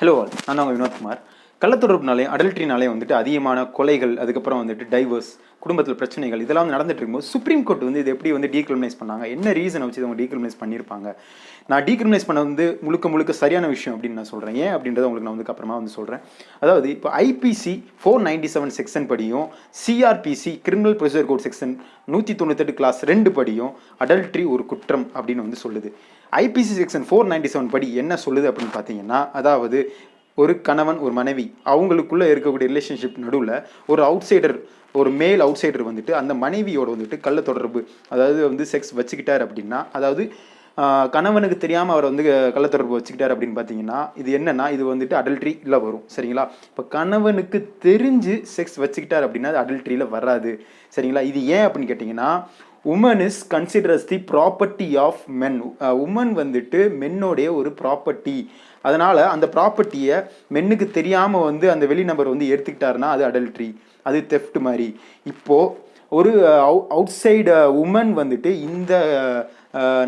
Hello all, நான் தான் வினோத் குமார். கள்ளத்தொடர்புனாலே அடல்ட்ரினாலே வந்துட்டு அதிகமான கொலைகள், அதுக்கப்புறம் வந்துட்டு டைவர்ஸ், குடும்பத்தில் பிரச்சனைகள் இதெல்லாம் வந்து நடந்துட்டு இருக்கும்போது சுப்ரீம் கோர்ட் வந்து இது எப்படி வந்து டீக்ரிமினலைஸ் பண்ணாங்க, என்ன ரீசனை வச்சு அவங்க டீக்ரிமினலைஸ் பண்ணியிருப்பாங்க. நான் டீக்ரிமினலைஸ் பண்ண வந்து முழுக்க சரியான விஷயம் அப்படின்னு நான் சொல்கிறேன். ஏன் அப்படின்றத உங்களுக்கு நான் வந்து அப்புறமா வந்து சொல்கிறேன். அதாவது இப்போ ஐபிசி 497 செக்ஷன் படியும், CrPC criminal procedure code section 198 clause 2 படியும் அடல்ட்ரி ஒரு குற்றம் அப்படின்னு வந்து சொல்லுது. ஐபிசி செக்ஷன் 497 படி என்ன சொல்லுது அப்படின்னு பார்த்தீங்கன்னா, அதாவது ஒரு கணவன் ஒரு மனைவி அவங்களுக்குள்ள இருக்கக்கூடிய ரிலேஷன்ஷிப் நடுவில் ஒரு அவுட்சைடர், ஒரு மேல் அவுட்சைடர் வந்துட்டு அந்த மனைவியோட வந்துட்டு கள்ள தொடர்பு, அதாவது வந்து செக்ஸ் வச்சுக்கிட்டார் அப்படின்னா, அதாவது கணவனுக்கு தெரியாமல் அவர் வந்து கள்ளத்தொடர்பு வச்சுக்கிட்டார் அப்படின்னு பார்த்தீங்கன்னா, இது என்னன்னா இது வந்துட்டு அடல்ட்ரியில் வரும். சரிங்களா? இப்போ கணவனுக்கு தெரிஞ்சு செக்ஸ் வச்சுக்கிட்டார் அப்படின்னா அது அடல்ட்ரியில் வராது. சரிங்களா? இது ஏன் அப்படின்னு கேட்டிங்கன்னா, woman is considers the property of men. Woman வந்துட்டு மென்னோடைய ஒரு ப்ராப்பர்ட்டி. அதனால் அந்த ப்ராப்பர்ட்டியை மென்னுக்கு தெரியாமல் வந்து அந்த வெளிநபர் வந்து எடுத்துக்கிட்டாருன்னா அது அடல்ட்ரி, அது தெஃப்ட் மாதிரி. இப்போது ஒரு அவுட் சைடு உமன் வந்துட்டு இந்த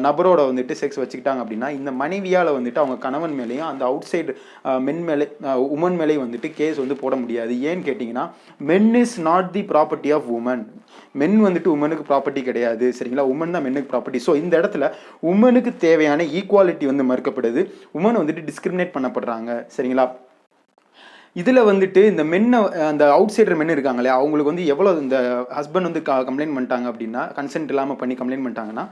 நபரோட வந்துட்டு செக்ஸ் வச்சுக்கிட்டாங்க அப்படின்னா, இந்த மனைவியால் வந்துட்டு அவங்க கணவன் மேலேயும் அந்த அவுட் சைடு மென் மேலே உமன் மேலேயும் வந்துட்டு கேஸ் வந்து போட முடியாது. ஏன்னு கேட்டிங்கன்னா, men is not the property of woman. Men வந்துட்டு உமனுக்கு ப்ராப்பர்ட்டி கிடையாது. சரிங்களா? உமன் தான் மென்னுக்கு ப்ராப்பர்ட்டி. ஸோ இந்த இடத்துல உமனுக்கு தேவையான ஈக்குவாலிட்டி வந்து மறுக்கப்படுது. உமன் வந்துட்டு டிஸ்கிரிமினேட் பண்ணப்படுறாங்க. சரிங்களா? இதில் வந்துட்டு இந்த மென்னை, அந்த அவுட் சைடர் மென் இருக்காங்களே, அவங்களுக்கு வந்து எவ்வளோ இந்த ஹஸ்பண்ட் வந்து கம்ப்ளைண்ட் பண்ணிட்டாங்க அப்படின்னா, கன்சென்ட் இல்லாமல் பண்ணி கம்ப்ளைண்ட் பண்ணிட்டாங்கன்னா,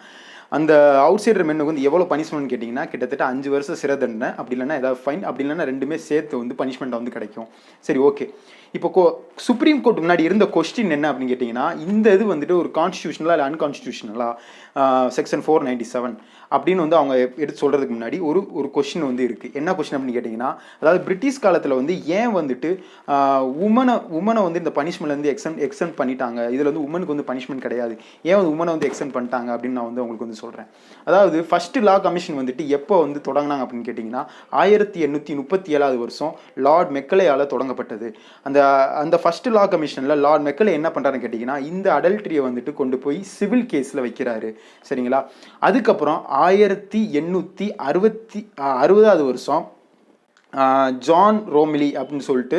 அந்த அவுட் சைடர் மென்னுக்கு வந்து எவ்வளோ பனிஷ்மெண்ட் கேட்டிங்கன்னா, கிட்டத்தட்ட 5 வருஷம் சிறை தண்டனை, அப்படி இல்லைன்னா ஏதாவது ஃபைன், அப்படி இல்லைன்னா ரெண்டுமே சேர்த்து வந்து பனிஷ்மெண்ட் வந்து கிடைக்கும். சரி, ஓகே. இப்போ சுப்ரீம் கோர்ட் முன்னாடி இருந்த கொஸ்டின் என்ன அப்படின்னு கேட்டிங்கன்னா, இந்த இது வந்துட்டு ஒரு கான்ஸ்டியூஷனலா இல்லை அன்கான்ஸ்டியூஷனலா செக்ஷன் 497 அப்படின்னு வந்து அவங்க எடுத்து சொல்கிறதுக்கு முன்னாடி ஒரு கொஸ்டின் வந்து இருக்குது. என்ன கொஸ்டின் அப்படின்னு கேட்டிங்கன்னா, அதாவது பிரிட்டிஷ் காலத்தில் வந்து ஏன் வந்துட்டு உமனை வந்து இந்த பனிஷ்மெண்ட்லேருந்து எக்ஸ்டெண்ட் பண்ணிட்டாங்க, இதில் வந்து உமனுக்கு வந்து பனிஷ்மெண்ட் கிடையாது, ஏன் வந்து உமனை வந்து எக்ஸ்டெண்ட் பண்ணிட்டாங்க அப்படின்னு நான் வந்து உங்களுக்கு வந்து சொல்கிறேன். அதாவது ஃபர்ஸ்ட் லா கமிஷன் வந்துட்டு எப்போ வந்து தொடங்கினாங்க அப்படின்னு கேட்டிங்கன்னா, 1837 வருஷம் லார்ட் மெக்கலேயால் தொடங்கப்பட்டது. அந்த ஃபர்ஸ்ட் லா கமிஷனில் லார்ட் மெக்கலே என்ன பண்ணுறாருன்னு கேட்டிங்கன்னா, இந்த அடல்ட்ரியை வந்துட்டு கொண்டு போய் சிவில் கேஸில் வைக்கிறாரு. சரிங்களா? அதுக்கப்புறம் 1860 வருஷம் ஜான் ரோமிலி அப்படின்னு சொல்லிட்டு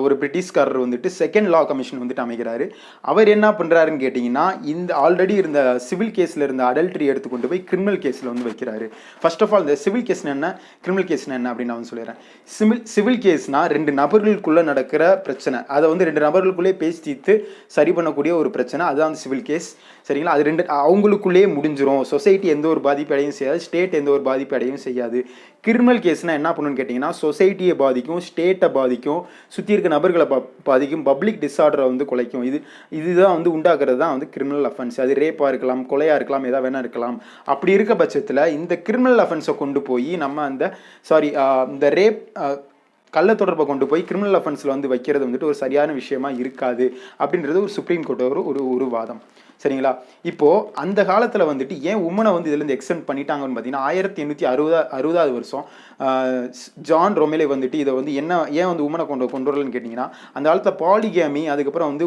ஒரு பிரிட்டிஷ்காரர் வந்துட்டு செகண்ட் லா கமிஷன் வந்துட்டு அமைக்கிறாரு. அவர் என்ன பண்ணுறாருன்னு கேட்டிங்கன்னா, இந்த ஆல்ரெடி இருந்த சிவில் கேஸில் இருந்த அடல்ட்ரி எடுத்து கொண்டு போய் கிரிமினல் கேஸில் வந்து வைக்கிறாரு. ஃபர்ஸ்ட் ஆஃப் ஆல் இந்த சிவில் கேஸ்னா என்ன, கிரிமினல் கேஸ்னா என்ன அப்படின்னு நான் வந்து சொல்லிடுறேன். சிவில் கேஸ்னா 2 நபர்களுக்குள்ளே நடக்கிற பிரச்சனை, அதை வந்து 2 நபர்களுக்குள்ளே பேசி தீர்த்து சரி பண்ணக்கூடிய ஒரு பிரச்சனை, அதுதான் அந்த சிவில் கேஸ். சரிங்களா? அது 2 அவங்களுக்குள்ளேயே முடிஞ்சிடும். சொசைட்டி எந்த ஒரு பாதிப்படையும் செய்யாது, ஸ்டேட் எந்த ஒரு பாதிப்படையும் செய்யாது. கிரிமினல் கேஸ்னால் என்ன பண்ணணும்னு கேட்டிங்கன்னா, சொசைட்டியை பாதிக்கும், ஸ்டேட்டை பாதிக்கும், சுற்றி இருக்க நபர்களை பாதிக்கும், பப்ளிக் டிஸார்டரை வந்து குலைக்கும். இதுதான் வந்து உண்டாக்குறது தான் வந்து கிரிமினல் அஃபென்ஸ். அது ரேப்பாக இருக்கலாம், கொலையாக இருக்கலாம், எதாவது வேணா இருக்கலாம். அப்படி இருக்க பட்சத்தில் இந்த கிரிமினல் அஃபென்ஸை கொண்டு போய் நம்ம இந்த ரேப் கள்ள தொடர்பை கொண்டு போய் கிரிமினல் அஃபென்ஸில் வந்து வைக்கிறது வந்துட்டு ஒரு சரியான விஷயமா இருக்காது அப்படின்றது ஒரு சுப்ரீம் கோர்ட் ஒரு வாதம். சரிங்களா? இப்போது அந்த காலத்தில் வந்துட்டு ஏன் உமனை வந்து இதுலேருந்து எக்ஸ்டெண்ட் பண்ணிட்டாங்கன்னு பார்த்தீங்கன்னா, 1860 வருஷம் ஜான் ரொமேலே வந்துட்டு இதை வந்து ஏன் வந்து உமனை கொண்டு வரலன்னு கேட்டிங்கன்னா, அந்த காலத்தில் பாலிகேமி, அதுக்கப்புறம் வந்து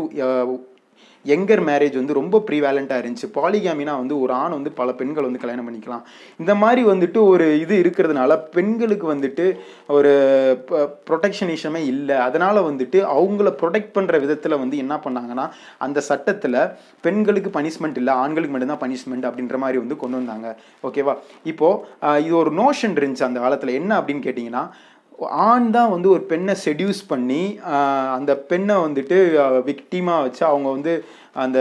யங்கர் மேரேஜ் வந்து ரொம்ப ப்ரீவேலண்ட்டாக இருந்துச்சு. பாலிகாமினா வந்து ஒரு ஆண் வந்து பல பெண்கள் வந்து கல்யாணம் பண்ணிக்கலாம். இந்த மாதிரி வந்துட்டு ஒரு இது இருக்கிறதுனால பெண்களுக்கு வந்துட்டு ஒரு ப்ரொடெக்ஷனிசமே இல்லை. அதனால் வந்துட்டு அவங்கள ப்ரொடெக்ட் பண்ணுற விதத்தில் வந்து என்ன பண்ணாங்கன்னா, அந்த சட்டத்தில் பெண்களுக்கு பனிஷ்மெண்ட் இல்லை, ஆண்களுக்கு மட்டும்தான் பனிஷ்மெண்ட் அப்படின்ற மாதிரி வந்து கொண்டு வந்தாங்க. ஓகேவா? இப்போது இது ஒரு நோஷன் இருந்துச்சு அந்த காலத்தில். என்ன அப்படின்னு கேட்டிங்கன்னா, ஆண் தான் வந்து ஒரு பெண்ணை செடியூஸ் பண்ணி அந்த பெண்ணை வந்துட்டு விக்டிமாக வச்சு அவங்க வந்து அந்த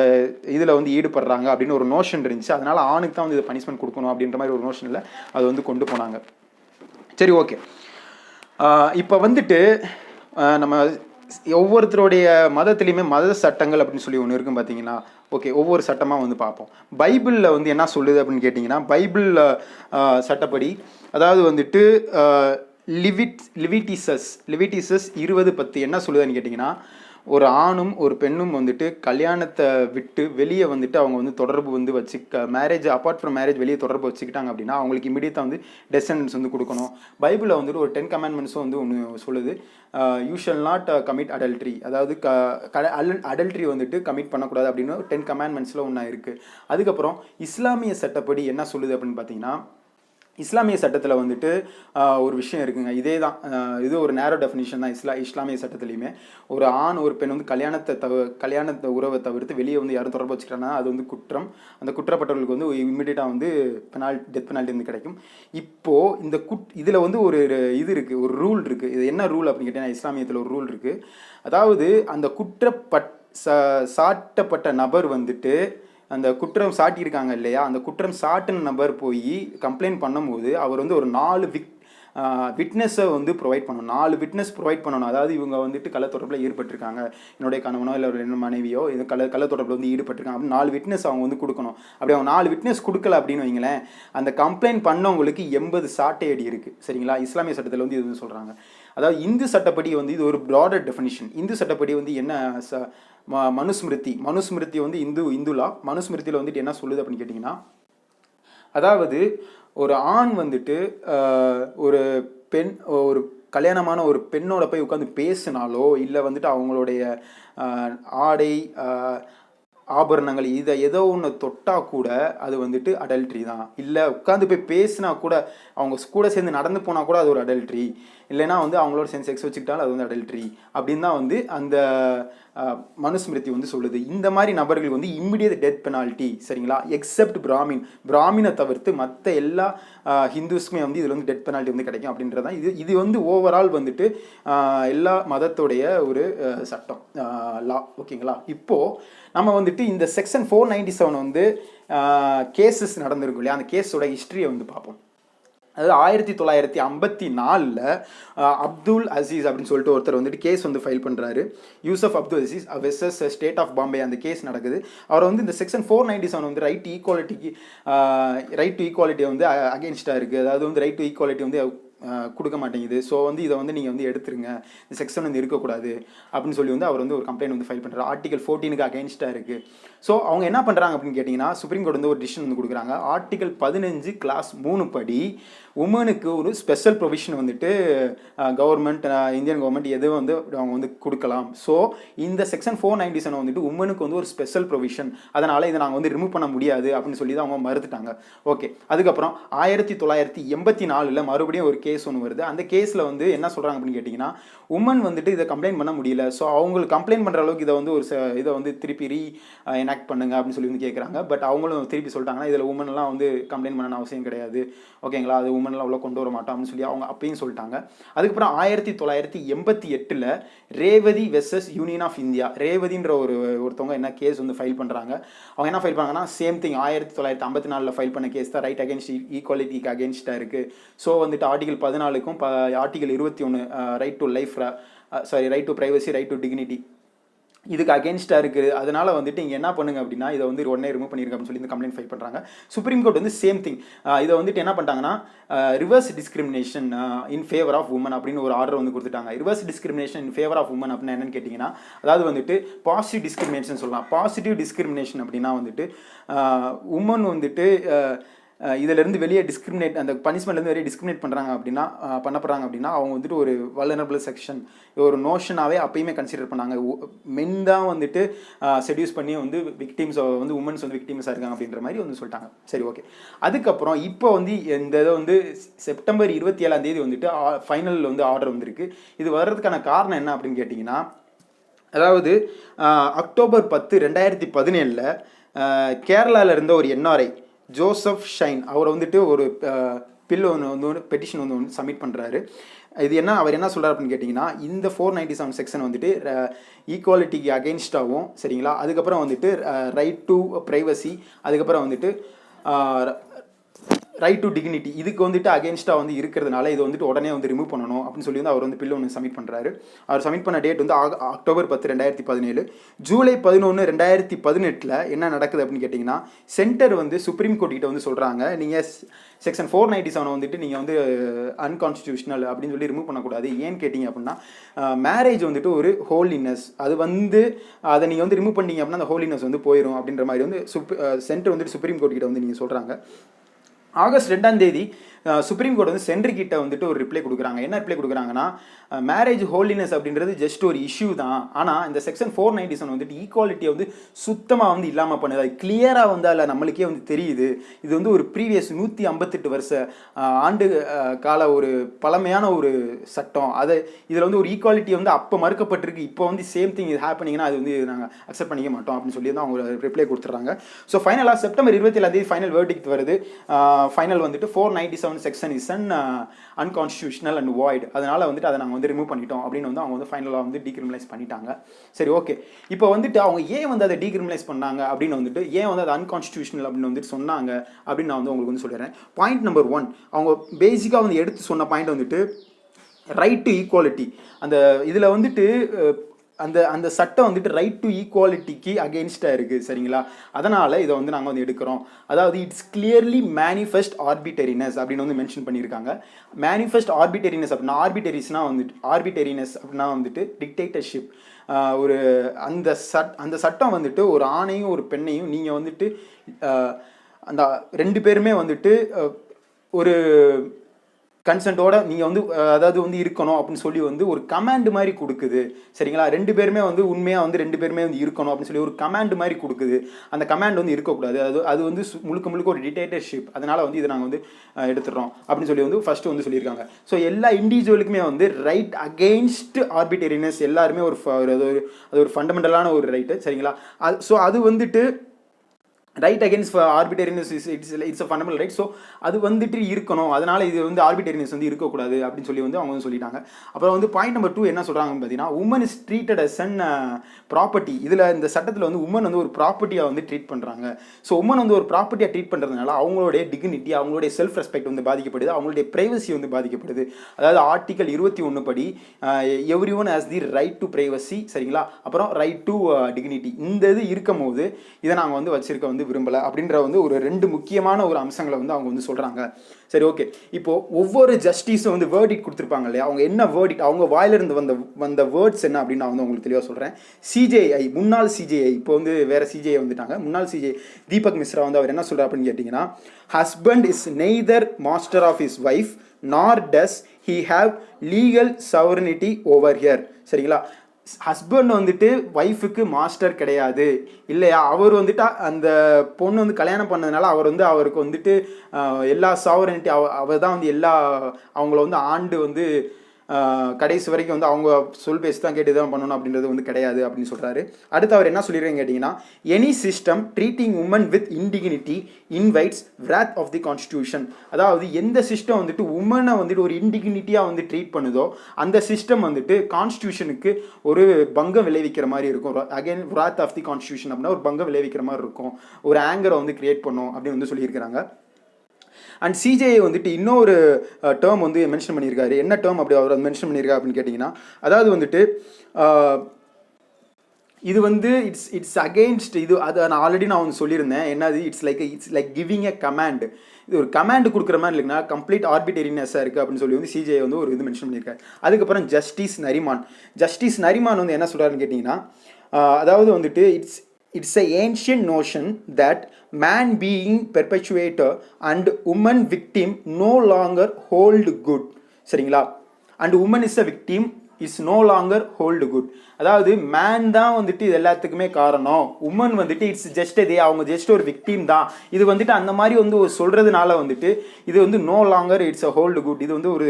இதில் வந்து ஈடுபடுறாங்க அப்படின்னு ஒரு நோஷன் இருந்துச்சு. அதனால் ஆணுக்கு தான் வந்து இதை பனிஷ்மெண்ட் கொடுக்கணும் அப்படின்ற மாதிரி ஒரு நோஷனில் அது வந்து கொண்டு போனாங்க. சரி, ஓகே. இப்போ வந்துட்டு நம்ம ஒவ்வொருத்தருடைய மதத்துலேயுமே மத சட்டங்கள் அப்படின்னு சொல்லி ஒன்று இருக்கும் பார்த்தீங்கன்னா. ஓகே, ஒவ்வொரு சட்டமாக வந்து பார்ப்போம். பைபிளில் வந்து என்ன சொல்லுது அப்படின்னு கேட்டிங்கன்னா, பைபிள் சட்டப்படி, அதாவது வந்துட்டு லிவிட்டிசஸ் 20:10 என்ன சொல்லுதுன்னு கேட்டிங்கன்னா, ஒரு ஆணும் ஒரு பெண்ணும் வந்துட்டு கல்யாணத்தை விட்டு வெளியே வந்துட்டு அவங்க வந்து தொடர்பு வந்து மேரேஜ் அப்பார்ட் ஃப்ரம் மேரேஜ் வெளியே தொடர்பு வச்சுக்கிட்டாங்க அப்படின்னா அவங்களுக்கு இமீடியட்டாக வந்து டெசண்டன்ஸ் வந்து கொடுக்கணும். பைபிளில் வந்துட்டு ஒரு 10 கமாண்ட்மெண்ட்ஸும் வந்து ஒன்று சொல்லுது. You shall not commit adultery, அதாவது அடல்ட்ரி வந்துட்டு கமிட் பண்ணக்கூடாது அப்படின்னு 10 கமாண்ட்மெண்ட்ஸில் ஒன்றா இருக்குது. அதுக்கப்புறம் இஸ்லாமிய சட்டப்படி என்ன சொல்லுது அப்படின்னு பார்த்தீங்கன்னா, இஸ்லாமிய சட்டத்தில் வந்துட்டு ஒரு விஷயம் இருக்குங்க. இதே தான், இது ஒரு நேரோ டெஃபினிஷன் தான் இஸ்லாமிய சட்டத்துலையுமே. ஒரு ஆண் ஒரு பெண் வந்து கல்யாணத்தை உறவை தவிர்த்து வெளியே வந்து யாரும் தொடர்பு வச்சுக்கிறாங்கன்னா அது வந்து குற்றம். அந்த குற்றப்பட்டவர்களுக்கு வந்து இம்மிடியட்டாக வந்து டெத் பெனால்ட்டி வந்து கிடைக்கும். இப்போது இந்த இதில் வந்து ஒரு இது இருக்குது, ஒரு ரூல் இருக்குது. இது என்ன ரூல் அப்படின்னு கேட்டீங்கன்னா, இஸ்லாமியத்தில் ஒரு ரூல் இருக்குது. அதாவது அந்த சாட்டப்பட்ட நபர் வந்துட்டு அந்த குற்றம் சாட்டியிருக்காங்க இல்லையா, அந்த குற்றம் சாட்டின நபர் போய் கம்ப்ளைண்ட் பண்ணும்போது அவர் வந்து ஒரு 4 விட்னஸை வந்து ப்ரொவைட் பண்ணணும். 4 விட்னஸ் ப்ரொவைட் பண்ணணும். அதாவது இவங்க வந்துட்டு கள்ளத்தொடர்பில் ஈடுபட்டிருக்காங்க, என்னுடைய கணவனோ இல்லை ஒரு என்ன மனைவியோ இது கள்ளத்தொடர்பில் வந்து ஈடுபட்டிருக்காங்க அப்படின்னு 4 விட்னஸ் அவங்க வந்து கொடுக்கணும். அப்படி அவங்க 4 விட்னஸ் கொடுக்கல அப்படின்னு வைங்களேன், அந்த கம்ப்ளைண்ட் பண்ணவங்களுக்கு 80 சாட்டை அடி இருக்குது. சரிங்களா? இஸ்லாமிய சட்டத்தில் வந்து இது சொல்கிறாங்க. அதாவது இந்து சட்டப்படி வந்து இது ஒரு ப்ராடர் டெஃபினிஷன். இந்து சட்டப்படி வந்து என்ன மனுஸ்மிருதி வந்து இந்துலா மனுஸ்மிருதியில் வந்துட்டு என்ன சொல்லுது அப்படின்னு கேட்டிங்கன்னா, அதாவது ஒரு ஆண் வந்துட்டு ஒரு பெண் ஒரு கல்யாணமான ஒரு பெண்ணோட போய் உட்காந்து பேசினாலோ இல்லை வந்துட்டு அவங்களுடைய ஆடை ஆபரணங்கள் இதை ஏதோ ஒன்று தொட்டால் கூட அது வந்துட்டு அடல்ட்ரி தான். இல்லை உட்காந்து போய் பேசினா கூட, அவங்க கூட சேர்ந்து நடந்து போனால் கூட அது ஒரு அடல்ட்ரி. இல்லைனா வந்து அவங்களோட சேர்ந்து செக்ஸ் வச்சுக்கிட்டாலும் அது வந்து அடல்ட்ரி அப்படின்னு தான் வந்து அந்த மனுஸ்மிருதி வந்து சொல்லுது. இந்த மாதிரி நபர்கள் வந்து இம்மிடியட் டெத் பெனால்ட்டி. சரிங்களா? எக்ஸப்ட் பிராமினை தவிர்த்து மற்ற எல்லா ஹிந்துஸ்க்குமே வந்து இதில் வந்து டெத் பெனால்ட்டி வந்து கிடைக்கும் அப்படின்றதான் இது வந்து ஓவரால் வந்துட்டு எல்லா மதத்துடைய ஒரு சட்டம், லா. ஓகேங்களா? இப்போது நம்ம வந்துட்டு இந்த செக்ஷன் 497 வந்து கேசஸ் நடந்திருக்கும் இல்லையா, அந்த கேஸோட ஹிஸ்ட்ரியை வந்து பார்ப்போம். அதாவது 1954 அப்துல் அசீஸ் அப்படின்னு சொல்லிட்டு ஒருத்தர் வந்துட்டு கேஸ் வந்து ஃபைல் பண்ணுறாரு. Yusuf Abdul Aziz versus state of Bombay அந்த கேஸ் நடக்குது. அவர் வந்து இந்த செக்ஷன் 497 வந்து ரைட் டு ஈக்குவாலிட்டி வந்து அகேன்ஸ்டாக இருக்குது. அதாவது வந்து ரைட் டு ஈக்குவாலிட்டி வந்து கொடுக்க மாட்டேங்குது. ஸோ வந்து இதை வந்து நீங்கள் வந்து எடுத்துருங்க, இந்த செக்ஷன் வந்து இருக்கக்கூடாது அப்படின்னு சொல்லி வந்து அவர் வந்து ஒரு கம்ப்ளைண்ட் வந்து ஃபைல் பண்ணுறாரு. ஆர்டிகல் 14க்கு அகேன்ஸ்டாக இருக்குது. ஸோ அவங்க என்ன பண்ணுறாங்க அப்படின்னு கேட்டிங்கன்னா, சுப்ரீம் கோர்ட் வந்து ஒரு டிசிஷன் வந்து கொடுக்குறாங்க. ஆர்டிகல் 15 கிளாஸ் 3 படி உமனுக்கு ஒரு ஸ்பெஷல் ப்ரொவிஷன் வந்துட்டு கவர்மெண்ட், இந்தியன் கவர்மெண்ட் எது வந்து அவங்க வந்து கொடுக்கலாம். ஸோ இந்த செக்ஷன் 497 வந்துட்டு உமனுக்கு வந்து ஒரு ஸ்பெஷல் ப்ரொவிஷன், அதனால் இதை நாங்கள் வந்து ரிமூவ் பண்ண முடியாது அப்படின்னு சொல்லி தான் அவங்க மறுத்துட்டாங்க. ஓகே. அதுக்கப்புறம் 1984 மறுபடியும் ஒரு கேஸ் ஒன்று வருது. அந்த கேஸில் வந்து என்ன சொல்கிறாங்க அப்படின்னு கேட்டிங்கன்னா, உமன் வந்துட்டு இதை கம்ப்ளைண்ட் பண்ண முடியல. ஸோ அவங்களுக்கு கம்ப்ளைண்ட் பண்ணுற அளவுக்கு இதை வந்து இதை வந்து திருப்பி எனாக்ட் பண்ணுங்க அப்படின்னு சொல்லி வந்து கேட்குறாங்க. பட் அவங்களும் திருப்பி சொல்லிட்டாங்கன்னா, இதில் உமன்லாம் வந்து கம்ப்ளைண்ட் பண்ண அவசியம் கிடையாது. ஓகேங்களா? அது உமன்லாம் அவ்வளோ கொண்டு வர மாட்டோம் அப்படின்னு சொல்லி அவங்க அப்பயும் சொல்லிட்டாங்க. அதுக்கப்புறம் 1988 Revathi versus union of India, ரேவதின்ற ஒருத்தவங்க என்ன கேஸ் வந்து ஃபைல் பண்ணுறாங்க. அவங்க என்ன ஃபைல் பண்ணாங்கன்னா, சேம் திங் 1954 ஃபைல் பண்ண கேஸ் தான், ரைட் அகேன்ஸ்ட் ஈக்குவாலிட்டிக்கு அகேன்ஸ்டாக இருக்குது. ஸோ வந்துட்டு ஆர்டிகல் 14க்கும் article 21 right to life, right to privacy, right to dignity இதுக்கு அகேன்ஸ்டாக இருக்குது. அதனால் வந்துட்டு இங்கே என்ன பண்ணுங்க அப்படின்னா, இதை வந்து உடனே ரிமூவ் பண்ணியிருக்க அப்படின்னு சொல்லி இந்த கம்ப்ளைண்ட் ஃபைல் பண்ணுறாங்க. சுப்ரீம் கோர்ட் வந்து சேம் திங் இதை வந்துட்டு என்ன பண்ணிட்டாங்கன்னா, reverse discrimination in favour of woman அப்படின்னு ஒரு ஆர்டர் வந்து கொடுத்துட்டாங்க. Reverse discrimination in favour of woman அப்படின்னா என்னன்னு கேட்டிங்கன்னா, அதாவது வந்துட்டு பாசிட்டிவ் டிஸ்கிரிமினேஷன் சொல்லலாம். பாசிட்டிவ் டிஸ்கிரிமினேஷன் அப்படின்னா வந்துட்டு உமன் வந்துட்டு இதிலேருந்து வெளியே அந்த பனிஷ்மெண்ட்லேருந்து வெளியே டிஸ்கிரிமினேட் பண்ணுறாங்க அப்படின்னா பண்ணப்படுறாங்க அப்படின்னா அவங்க வந்துட்டு ஒரு வல்னரபிள் செக்ஷன் ஒரு நோஷனாகவே அப்பயுமே கன்சிடர் பண்ணாங்க. மென் தான் வந்துட்டு செடியூஸ் பண்ணி வந்து விக்டிம்ஸ் வந்து உமன்ஸ் வந்து விக்டிம்ஸாக இருக்காங்க அப்படின்ற மாதிரி வந்து சொல்லிட்டாங்க. சரி, ஓகே. அதுக்கப்புறம் இப்போ வந்து இந்த இதை வந்து செப்டம்பர் 27 வந்துட்டு ஃபைனல் வந்து ஆர்டர் வந்திருக்கு. இது வர்றதுக்கான காரணம் என்ன அப்படின்னு கேட்டிங்கன்னா, அதாவது அக்டோபர் 10, 2017 கேரளாவில் இருந்த ஒரு என்ஆர்ஐ ஜோசப் ஷைன் அவர் வந்துட்டு ஒரு பெட்டிஷன் வந்து சப்மிட் பண்ணுறாரு. இது அவர் என்ன சொல்கிறார் அப்படின்னு கேட்டிங்கன்னா, இந்த 497 செக்ஷன் வந்துட்டு ஈக்குவாலிட்டிக்கு அகெயின்ஸ்டாகவும், சரிங்களா, அதுக்கப்புறம் வந்துட்டு ரைட் டு ப்ரைவசி, அதுக்கப்புறம் வந்துட்டு ரைட் டு டிக்னிட்டி இதுக்கு வந்துட்டு அகேன்ஸ்டாக வந்து இருக்கிறதுனால இது வந்துட்டு உடனே வந்து ரிமூவ் பண்ணணும் அப்படின்னு சொல்லி வந்து அவர் வந்து பில் ஒன்று சப்மிட் பண்ணுறாரு. அவர் சப்மிட் பண்ண டேட் வந்து அக்டோபர் 10, 2017. ஜூலை 11, 2018 என்ன நடக்குது அப்படின்னு கேட்டிங்கன்னா, சென்டர் வந்து சுப்ரீம் கோர்ட் கிட்ட வந்து சொல்கிறாங்க, நீங்கள் செக்ஷன் 497 வந்துட்டு நீங்கள் வந்து அன்கான்ஸ்டிடியூஷனல் அப்படின்னு சொல்லி ரிமூவ் பண்ணக்கூடாது. ஏன்னு கேட்டிங்க அப்படின்னா, மேரேஜ் வந்துட்டு ஒரு ஹோலினஸ், அது வந்து அதை நீங்கள் வந்து ரிமூவ் பண்ணிங்க அப்படின்னா அந்த ஹோலினஸ் வந்து போயிடும் அப்படின்ற மாதிரி வந்து சென்டர் வந்துட்டு சுப்ரீம் கோர்ட் கிட்ட வந்து நீங்கள் சொல்கிறாங்க. ஆகஸ்ட் 2 சுப்ரீம் கோர்ட் வந்து சென்ட்ரிக்கிட்ட வந்துட்டு ஒரு ரிப்ளை கொடுக்குறாங்க. என்ன ரிப்ளை கொடுக்குறாங்கன்னா, மேரேஜ் ஹோல்டினஸ் அப்படின்றது ஜஸ்ட் ஒரு இஷ்யூ தான், ஆனால் இந்த செக்ஷன் 497 வந்துட்டு ஈக்குவாலிட்டியை வந்து சுத்தமாக வந்து இல்லாமல் பண்ணுது. அது கிளியராக வந்து அதில் நம்மளுக்கே வந்து தெரியுது. இது வந்து ஒரு ப்ரீவியஸ் 158 வருஷ ஆண்டு கால ஒரு பழமையான ஒரு சட்டம். அது இதில் வந்து ஒரு ஈக்குவாலிட்டி வந்து அப்போ மறுக்கப்பட்டிருக்கு, இப்போ வந்து சேம் திங் இது ஹேப்பனிங்னா அது வந்து நாங்கள் அக்செப்ட் பண்ணிக்க மாட்டோம் அப்படின்னு சொல்லி தான் அவங்க ரிப்ளை கொடுத்துட்றாங்க. ஸோ ஃபைனலாக செப்டம்பர் 27 ஃபைனல் வேர்டிக்ட் வருது. ஃபைனல் வந்துட்டு 497 section is an unconstitutional and void, அதனால் வந்துட்டு அதை நாங்கள் வந்து ரிமூவ் பண்ணிட்டோம் அப்படின்னு வந்து அவங்க வந்து ஃபைனலாக வந்து டீக்ரிமினலைஸ் பண்ணிட்டாங்க. சரி, ஓகே. இப்போ வந்துட்டு அவங்க ஏன் வந்து அதை டீக்ரிமினலைஸ் பண்ணாங்க அப்படின்னு வந்துட்டு, ஏன் வந்து அது அன்கான்ஸ்டியூஷனல் அப்படின்னு வந்துட்டு சொன்னாங்க அப்படின்னு நான் வந்து உங்களுக்கு வந்து சொல்லிடுறேன். பாயிண்ட் நம்பர் 1, அவங்க பேசிக்காக வந்து எடுத்து சொன்ன பாயிண்ட் வந்துட்டு ரைட் டு ஈக்குவாலிட்டி. அந்த இதில் வந்துட்டு அந்த அந்த சட்டம் வந்துட்டு ரைட் டு ஈக்குவாலிட்டிக்கு அகெயின்ஸ்டாக இருக்குது, சரிங்களா? அதனால் இதை வந்து நாங்கள் வந்து எடுக்கிறோம். அதாவது இட்ஸ் கிளியர்லி மேனிஃபெஸ்ட் ஆர்பிட்டரினஸ் அப்படின்னு வந்து மென்ஷன் பண்ணியிருக்காங்க. மேனிஃபெஸ்ட் ஆர்பிட்டரினஸ் அப்படின்னா, ஆர்பிட்டரினஸ் அப்படின்னா வந்துட்டு டிக்டேட்டர்ஷிப். ஒரு அந்த சட்டம் வந்துட்டு ஒரு ஆணையும் ஒரு பெண்ணையும் நீங்கள் வந்துட்டு அந்த 2 பேருமே வந்துட்டு ஒரு கன்சென்ட்டோட நீங்கள் வந்து அதாவது வந்து இருக்கணும் அப்படின்னு சொல்லி வந்து ஒரு கமாண்ட் மாதிரி கொடுக்குது, சரிங்களா? 2 பேருமே வந்து உண்மையாக வந்து 2 பேருமே வந்து இருக்கணும் அப்படின்னு சொல்லி ஒரு கமாண்ட் மாதிரி கொடுக்குது. அந்த கமாண்ட் வந்து இருக்கக்கூடாது. அது வந்து முழுக்க ஒரு டிக்டேட்டர்ஷிப். அதனால் வந்து இதை நாங்கள் வந்து எடுத்துடுறோம் அப்படின்னு சொல்லி வந்து ஃபர்ஸ்ட் வந்து சொல்லியிருக்காங்க. ஸோ எல்லா இண்டிவிஜுவலுக்குமே வந்து ரைட் அகெயின்ஸ்ட் ஆர்பிட்டரினஸ் எல்லாருமே அது ஒரு ஃபண்டமெண்டலான ஒரு ரைட்டு, சரிங்களா? ஸோ அது வந்துட்டு right against arbitrariness it's a fundamental right. So அது வந்துட்டு இருக்கணும், அதனால் இது வந்து ஆர்பிட்டரினஸ் வந்து இருக்கக்கூடாது அப்படின்னு சொல்லி வந்து அவங்க வந்து சொல்லிட்டாங்க. அப்புறம் வந்து பாயிண்ட் நம்பர் 2 என்ன சொல்கிறாங்கன்னு பார்த்தீங்கன்னா, woman is treated as an property. இதில் இந்த சட்டத்தில் வந்து உமன் வந்து ஒரு ப்ராப்பர்ட்டியாக வந்து ட்ரீட் பண்ணுறாங்க. ஸோ உமன் வந்து ஒரு ப்ராப்பர்ட்டியாக ட்ரீட் பண்ணுறதுனால அவங்களுடைய டிக்னிட்டி, அவங்களுடைய செல்ஃப் ரெஸ்பெக்ட் வந்து பாதிக்கப்படுது, அவங்களுடைய ப்ரைவசி வந்து பாதிக்கப்படுது. அதாவது ஆர்டிகல் 21 படி every one has the right to privacy, சரிங்களா? அப்புறம் ரைட் டு டிக்னிட்டி. இந்த இது இருக்கும் போது இதை நாங்கள் வந்து வச்சிருக்க வந்து விரும்பலை அப்படின்ற வந்து ஒரு 2 முக்கியமான ஒரு அம்சங்களை வந்து அவங்க வந்து சொல்கிறாங்க. சரி, ஓகே. இப்போ ஒவ்வொரு ஜஸ்டிஸும் வந்து வேர்டிக் கொடுத்துருப்பாங்க இல்லையா, அவங்க என்ன வேர்டிக், அவங்க வாயிலிருந்து வந்த வேர்ட்ஸ் என்ன அப்படின்னு நான் வந்து உங்களுக்கு தெளிவாக சொல்கிறேன். சிஜேஐ, முன்னாள் சிஜேஐ, இப்போ வந்து வேற சிஜேஐ வந்துட்டாங்க. முன்னாள் சிஜே தீபக் மிஸ்ரா வந்து அவர் என்ன சொல்கிறார் அப்படின்னு கேட்டிங்கன்னா, husband is neither master of his wife nor does he have legal sovereignty over her, சரிங்களா? ஹஸ்பண்ட் வந்துட்டு ஒய்ஃபுக்கு மாஸ்டர் கிடையாது இல்லையா? அவர் வந்துட்டு அந்த பொண்ணு வந்து கல்யாணம் பண்ணதுனால அவருக்கு வந்துட்டு எல்லா சாவரனிட்டி அவர் தான் வந்து எல்லா அவங்கள வந்து ஆண்டு வந்து கடைசி வரைக்கும் வந்து அவங்க சொல் பேசி தான் கேட்டு தான் பண்ணணும் அப்படின்றது வந்து கிடையாது அப்படின்னு சொல்கிறாரு. அடுத்து அவர் என்ன சொல்லிடுறேன்னு கேட்டிங்கன்னா, any system treating woman with indignity invites wrath of the constitution. அதாவது எந்த சிஸ்டம் வந்துட்டு உமனை வந்துட்டு ஒரு இன்டிகினிட்டியாக வந்து ட்ரீட் பண்ணுதோ அந்த சிஸ்டம் வந்துட்டு கான்ஸ்டியூஷனுக்கு ஒரு பங்கம் விளைவிக்கிற மாதிரி இருக்கும். Again wrath of the constitution அப்படின்னா ஒரு பங்கம் விளைவிக்கிற மாதிரி இருக்கும், ஒரு ஆங்கரை வந்து கிரியேட் பண்ணும் அப்படின்னு வந்து சொல்லியிருக்கிறாங்க. அண்ட் சிஜேஐ வந்துட்டு இன்னொரு டேர்ம் வந்து மென்ஷன் பண்ணியிருக்காரு. என்ன டேர்ம் அப்படி அவர் மென்ஷன் பண்ணியிருக்காரு அப்படின்னு கேட்டிங்கன்னா, அதாவது வந்துட்டு இது வந்து இட்ஸ் அகெயின்ஸ்ட் இது. அது நான் ஆல்ரெடி வந்து சொல்லியிருந்தேன். என்னது, it's like giving a command. இது ஒரு கமாண்ட் கொடுக்குற மாதிரி இல்லைன்னா கம்ப்ளீட் ஆர்பிட்டரினஸாக இருக்குது அப்படின்னு சொல்லி வந்து சிஜே வந்து ஒரு இது மென்ஷன் பண்ணியிருக்காரு. அதுக்கப்புறம் ஜஸ்டிஸ் நரிமான் வந்து என்ன சொல்கிறாருன்னு கேட்டிங்கன்னா, அதாவது வந்துட்டு it's an ancient notion that man being perpetuator and woman victim no longer hold good, சரிங்களா? and woman is a victim is no longer hold good. அதாவது மேன் தான் வந்துட்டு இது எல்லாத்துக்குமே காரணம், உமன் வந்துட்டு இட்ஸ் ஜஸ்ட் அவங்க ஜஸ்ட் ஒரு விக்டிம் தான். இது வந்துட்டு அந்த மாதிரி வந்து சொல்கிறதுனால வந்துட்டு இது வந்து no longer it's a hold good. இது வந்து ஒரு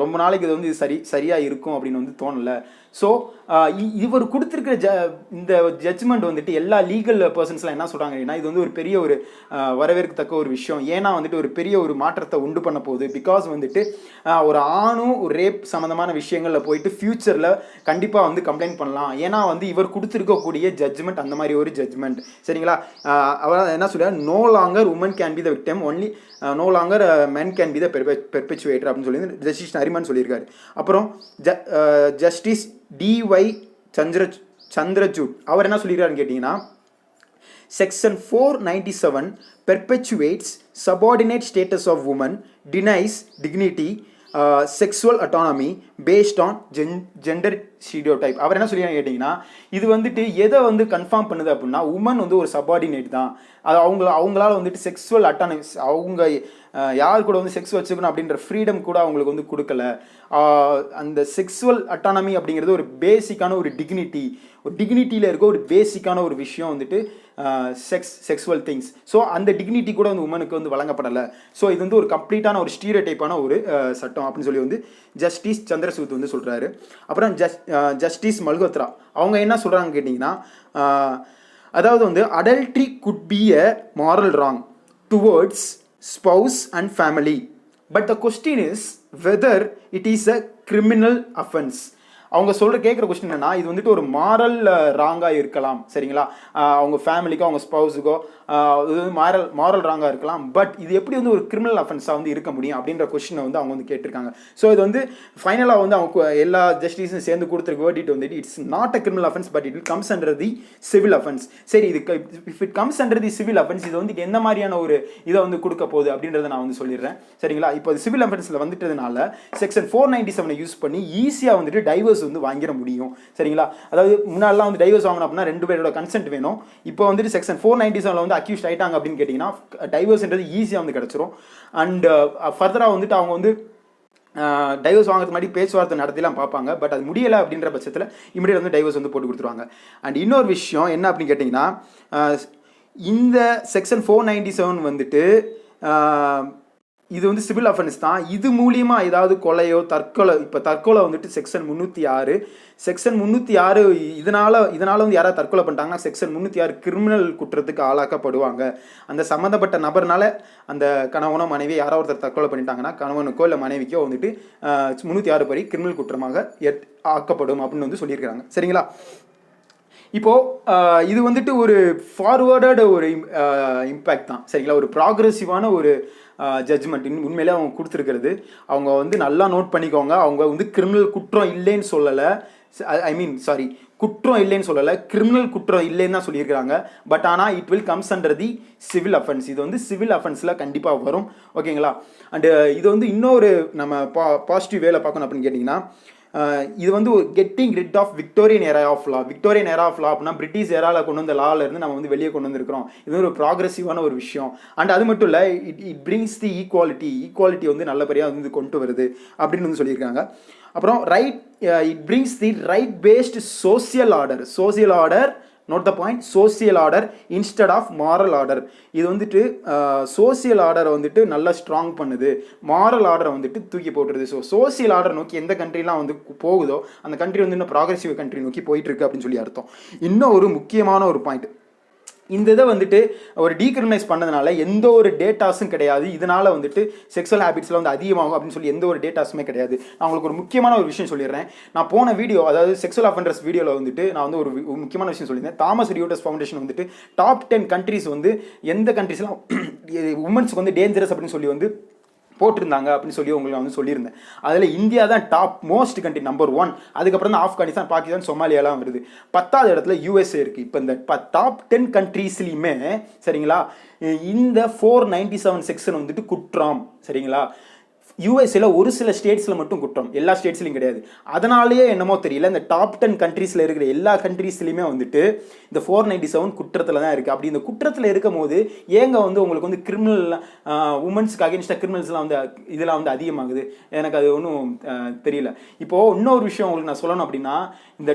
ரொம்ப நாளைக்கு இது வந்து சரியாக இருக்கும் அப்படின்னு வந்து தோணலை. ஸோ இவர் கொடுத்துருக்கிற இந்த ஜட்ஜ்மெண்ட் வந்துட்டு எல்லா லீகல் பர்சன்ஸ்லாம் என்ன சொல்கிறாங்க அப்படின்னா, இது வந்து ஒரு பெரிய ஒரு வரவேற்கத்தக்க ஒரு விஷயம். ஏன்னா வந்துட்டு ஒரு பெரிய ஒரு மாற்றத்தை உண்டு பண்ண போகுது. பிகாஸ் வந்துட்டு ஒரு ஆணும் ஒரு ரேப் சம்மந்தமான விஷயங்களில் போயிட்டு ஃப்யூச்சரில் கண்டிப்பாக வந்து கம்ப்ளைண்ட் பண்ணலாம். ஏன்னா வந்து இவர் கொடுத்துருக்கக்கூடிய ஜட்ஜ்மெண்ட் அந்த மாதிரி ஒரு ஜட்ஜ்மெண்ட், சரிங்களா? அவர் என்ன சொல்கிறார், no longer woman can be the victim, only no longer men can be the perpetrator அப்படின்னு சொல்லி ஜஸ்டிஸ் நரிமான் சொல்லியிருக்காரு. அப்புறம் ஜஸ்டிஸ் டிஒய் சந்திரசூட் அவர் என்ன சொல்லியிருக்காருன்னு கேட்டிங்கன்னா, section 497 perpetuates subordinate status of woman, denies dignity, sexual autonomy based on gender stereotype. அவர் என்ன சொல்லியிருக்காங்க கேட்டிங்கன்னா, இது வந்துட்டு எதை வந்து கன்ஃபார்ம் பண்ணுது அப்படின்னா, உமன் வந்து ஒரு சபார்டினேட் தான். அது அவங்களால வந்துட்டு செக்ஸுவல் அட்டானமி, அவங்க யார் கூட வந்து செக்ஸ் வச்சுக்கணும் அப்படின்ற ஃப்ரீடம் கூட அவங்களுக்கு வந்து கொடுக்கல. அந்த செக்ஸுவல் அட்டானமி அப்படிங்கிறது ஒரு பேசிக்கான ஒரு டிக்னிட்டியில் இருக்க ஒரு பேசிக்கான ஒரு விஷயம் வந்துட்டு செக்ஸுவல் திங்ஸ். ஸோ அந்த டிக்னிட்டி கூட வந்து உமனுக்கு வந்து வழங்கப்படலை. ஸோ இது வந்து ஒரு கம்ப்ளீட்டான ஒரு ஸ்டீரியோடைப்பான ஒரு சட்டம் அப்படின்னு சொல்லி வந்து ஜஸ்டிஸ் சந்திரசூத் வந்து சொல்கிறாரு. அப்புறம் ஜஸ்டிஸ் மல்ஹோத்ரா அவங்க என்ன சொல்கிறாங்க கேட்டிங்கன்னா, அதாவது வந்து adultery could be a moral wrong towards spouse and family, but the question is whether it is a criminal offense. அவங்க கேட்குற கொஸ்டின் என்னன்னா, இது வந்துட்டு ஒரு மாரல் ராங்காக இருக்கலாம், சரிங்களா, அவங்க ஃபேமிலிக்கோ அவங்க ஸ்பவுஸுக்கோ இது வந்து மாரல் ராங்காக இருக்கலாம், பட் இது எப்படி வந்து ஒரு கிரிமினல் அஃபென்ஸாக வந்து இருக்க முடியும் அப்படின்ற கொஸ்டினை வந்து அவங்க வந்து கேட்டிருக்காங்க. ஸோ இது வந்து ஃபைனலாக வந்து அவங்க எல்லா ஜஸ்டிஸும் சேர்ந்து கொடுத்துருக்க வேர்டிட் வந்துட்டு it's not a criminal offence but it comes under the civil offence. சரி, இது if it comes under the civil offence இது வந்து எந்த மாதிரியான ஒரு இதை வந்து கொடுக்க போகுது அப்படின்றத நான் வந்து சொல்லிடுறேன், சரிங்களா. இப்போ சிவில் அஃபென்ஸில் வந்துட்டதுனால செக்ஷன் 497 யூஸ் பண்ணி ஈஸியாக வந்துட்டு டைவர்ஸ் வந்து வாங்கிட முடியும், சரிங்களா. அதாவது முன்னாடிலாம் வந்து டைவர்ஸ் வாங்கணும் அப்படின்னா 2 பேரோட கன்சென்ட் வேணும். இப்போ வந்துட்டு செக்ஷன் 497 வந்து அக்யூஸ்ட் ஆயிட்டாங்க அப்படின்னு கேட்டிங்கன்னா டைவர்ஸ்ன்றது ஈஸியாக வந்து கிடச்சிரும். அண்ட் ஃபர்தராக வந்துட்டு அவங்க வந்து டைவர்ஸ் வாங்குறதுக்கு முன்னாடி பேச்சுவார்த்தை நடத்திலாம் பார்ப்பாங்க. பட் அது முடியலை அப்படின்ற பட்சத்தில் இமிடியேட் வந்து டைவர்ஸ் வந்து போட்டு கொடுத்துருவாங்க. அண்ட் இன்னொரு விஷயம் என்ன அப்படின்னு கேட்டிங்கன்னா, இந்த செக்ஷன் 497 வந்துட்டு இது வந்து சிவில் அஃபென்ஸ் தான். இது மூலியமாக ஏதாவது கொலையோ தற்கொலை வந்துட்டு செக்ஷன் 306 இதனால் வந்து யாராவது தற்கொலை பண்ணிட்டாங்கன்னா செக்ஷன் 306 கிரிமினல் குற்றத்துக்கு ஆளாக்கப்படுவாங்க. அந்த சம்மந்தப்பட்ட நபர்னால அந்த கணவனோ மனைவி யாரோ ஒருத்தர் தற்கொலை பண்ணிட்டாங்கன்னா கணவனுக்கோ இல்லை மனைவிக்கோ வந்துட்டு 306 படி கிரிமினல் குற்றமாக ஆக்கப்படும் அப்படின்னு வந்து சொல்லியிருக்கிறாங்க, சரிங்களா. இப்போது இது வந்துட்டு ஒரு ஃபார்வர்டட் ஒரு இம்பேக்ட் தான், சரிங்களா. ஒரு ப்ராக்ரெசிவான ஒரு ஜட்ஜ்மெண்ட் உண்மையிலே அவங்க கொடுத்துருக்கிறது. அவங்க வந்து நல்லா நோட் பண்ணிக்கோங்க. அவங்க வந்து கிரிமினல் குற்றம் இல்லைன்னு சொல்லலை, குற்றம் இல்லைன்னு சொல்லலை, கிரிமினல் குற்றம் இல்லைன்னு தான் சொல்லியிருக்கிறாங்க. பட் ஆனால் it will comes under the civil offence. இது வந்து சிவில் அஃபென்ஸில் கண்டிப்பாக வரும், ஓகேங்களா. அண்டு இது வந்து இன்னொரு நம்ம பாசிட்டிவ் வேலை பார்க்கணும் அப்படின்னு கேட்டிங்கன்னா, இது வந்து ஒரு getting rid of Victorian era of law. Victorian era of law British பிரிட்டிஷ் ஏராவில் கொண்டு வந்த லாவில் இருந்து நம்ம வந்து வெளியே கொண்டு வந்திருக்கிறோம். இது ஒரு ப்ராக்ரெசிவான ஒரு விஷயம். அண்ட் அது மட்டும் இல்லை, இட் பிரிங்ஸ் தி ஈக்குவாலிட்டி வந்து நல்லபடியாக வந்து கொண்டு வருது அப்படின்னு வந்து சொல்லியிருக்காங்க. அப்புறம் it brings the right based social order note the point, social order instead of moral order. இது வந்துட்டு சோசியல் ஆர்டரை வந்துட்டு நல்லா ஸ்ட்ராங் பண்ணுது, மாரல் ஆர்டரை வந்துட்டு தூக்கி போட்டுருது. ஸோ சோசியல் ஆர்டர் நோக்கி எந்த கண்ட்ரிலாம் வந்து போகுதோ அந்த கண்ட்ரி வந்து இன்னும் ப்ராக்ரெசிவ் கண்ட்ரி நோக்கி போயிட்டு இருக்கு அப்படின்னு சொல்லி அர்த்தம். இன்னும் ஒரு முக்கியமான ஒரு பாயிண்ட், இந்த இதை வந்துட்டு ஒரு டீக்ரிமினலைஸ் பண்ணதுனால எந்த ஒரு டேட்டாஸும் கிடையாது. இதனால் வந்துட்டு செக்ஸுவல் ஹேபிட்ஸில் வந்து அதிகமாகும் அப்படின்னு சொல்லி எந்த ஒரு டேட்டாஸுமே கிடையாது. நான் உங்களுக்கு ஒரு முக்கியமான ஒரு விஷயம் சொல்லிடுறேன். நான் போன வீடியோ, அதாவது செக்ஸுவல் அஃபெண்டர்ஸ் வீடியோவில் வந்துட்டு நான் வந்து ஒரு முக்கியமான விஷயம் சொல்லியிருந்தேன். தாமஸ் ரியூட்டஸ் ஃபவுண்டேஷன் வந்துட்டு டாப் 10 கண்ட்ரிஸ் வந்து எந்த கண்ட்ரிஸ்லாம் உமன்ஸுக்கு வந்து டேஞ்சரஸ் அப்படின்னு சொல்லி வந்து போட்டிருந்தாங்க அப்படின்னு சொல்லி உங்களுக்கு நான் வந்து சொல்லியிருந்தேன். அதில் இந்தியா தான் டாப் மோஸ்ட் கண்ட்ரி, நம்பர் 1. அதுக்கப்புறம் தான் ஆப்கானிஸ்தான், பாகிஸ்தான், சொமாலியாலாம் வருது. 10வது இடத்துல USA இருக்குது. இப்போ இந்த டாப் 10 கண்ட்ரீஸ்லையுமே, சரிங்களா, இந்த 497 செக்ஷன் வந்துட்டு குற்றம், சரிங்களா. யூஎஸ்ஏல ஒரு சில ஸ்டேட்ஸில் மட்டும் குற்றம், எல்லா ஸ்டேட்ஸ்லையும் கிடையாது. அதனாலேயே என்னமோ தெரியல, இந்த டாப் 10 கண்ட்ரீஸில் இருக்கிற எல்லா கண்ட்ரீஸ்லையுமே வந்துட்டு இந்த 497 குற்றத்தில் தான் இருக்குது. அப்படி இந்த குற்றத்தில் இருக்கும் போது ஏங்க வந்து உங்களுக்கு வந்து கிரிமினல் உமன்ஸுக்கு அகேன்ஸ்டாக கிரிமினல்ஸ்லாம் வந்து இதெல்லாம் வந்து அதிகமாகுது, எனக்கு அது ஒன்றும் தெரியல. இப்போது இன்னொரு விஷயம் உங்களுக்கு நான் சொல்லணும் அப்படின்னா, இந்த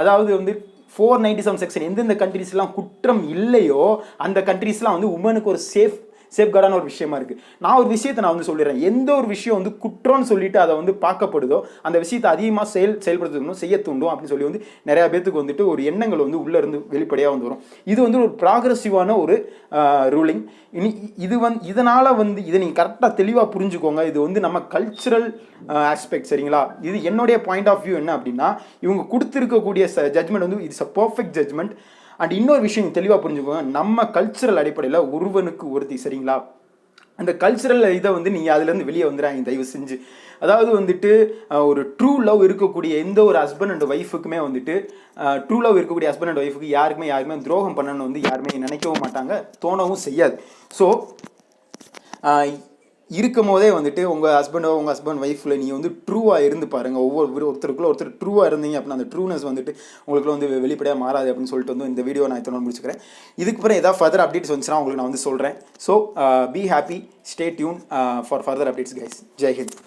அதாவது வந்து 497 செக்ஷன் எந்தெந்த கண்ட்ரீஸ்லாம் குற்றம் இல்லையோ அந்த கண்ட்ரீஸ்லாம் வந்து உமனுக்கு ஒரு சேஃப்கார்டான ஒரு விஷயமா இருக்குது. நான் ஒரு விஷயத்தை நான் வந்து சொல்லிடுறேன். எந்த ஒரு விஷயம் வந்து குற்றம்னு சொல்லிட்டு அதை வந்து பார்க்கப்படுதோ அந்த விஷயத்தை அதிகமாக செயல்படுத்தணும், செய்ய தூண்டும் அப்படின்னு சொல்லி வந்து நிறையா பேத்துக்கு வந்துட்டு ஒரு எண்ணங்கள் வந்து உள்ளே இருந்து வெளிப்படையாக வந்து வரும். இது வந்து ஒரு ப்ராக்ரெசிவான ஒரு ரூலிங். இதனால் வந்து இதை நீங்கள் கரெக்டாக தெளிவாக புரிஞ்சுக்கோங்க. இது வந்து நம்ம கல்ச்சுரல் ஆஸ்பெக்ட், சரிங்களா. இது என்னுடைய பாயிண்ட் ஆஃப் வியூ என்ன அப்படின்னா, இவங்க கொடுத்துருக்கக்கூடிய ஜட்மெண்ட் வந்து it's a perfect judgment. And இன்னொரு விஷயம் தெளிவாக புரிஞ்சுக்கோங்க, நம்ம கல்ச்சுரல் அடிப்படையில் ஒருவனுக்கு ஒருத்தி, சரிங்களா. அந்த கல்ச்சுரல் இதை வந்து நீங்கள் அதுலேருந்து வெளியே வந்துடுறாங்க தயவு செஞ்சு. அதாவது வந்துட்டு ஒரு ட்ரூ லவ் இருக்கக்கூடிய எந்த ஒரு ஹஸ்பண்ட் அண்ட் ஒய்ஃபுக்குமே வந்துட்டு ட்ரூ லவ் இருக்கக்கூடிய ஹஸ்பண்ட் அண்ட் ஒய்ஃபுக்கு யாருமே துரோகம் பண்ணணும்னு வந்து யாருமே நினைக்கவும் மாட்டாங்க, தோணவும் செய்யாது. ஸோ இருக்கும் போதே வந்துட்டு உங்கள் ஹஸ்பண்ட் ஒய்ஃபில் நீங்கள் வந்து ட்ரூவாக இருந்து பாருங்கள். ஒருத்தருக்குள்ள ஒருத்தர் ட்ரூவாக இருந்தீங்க அப்படின்னா அந்த ட்ரூனஸ் வந்துட்டு உங்களுக்குள்ள வந்து வெளிப்படையாக மாறாது அப்படின்னு சொல்லிட்டு வந்து இந்த வீடியோ நான் இத்தனை முடிச்சுக்கிறேன். இதுக்கப்புறம் ஏதாவது ஃபர்தர் அப்டேட்ஸ் வந்துச்சுன்னா உங்களுக்கு நான் வந்து சொல்கிறேன். So be happy, stay tune for further updates guys. Jai Hind.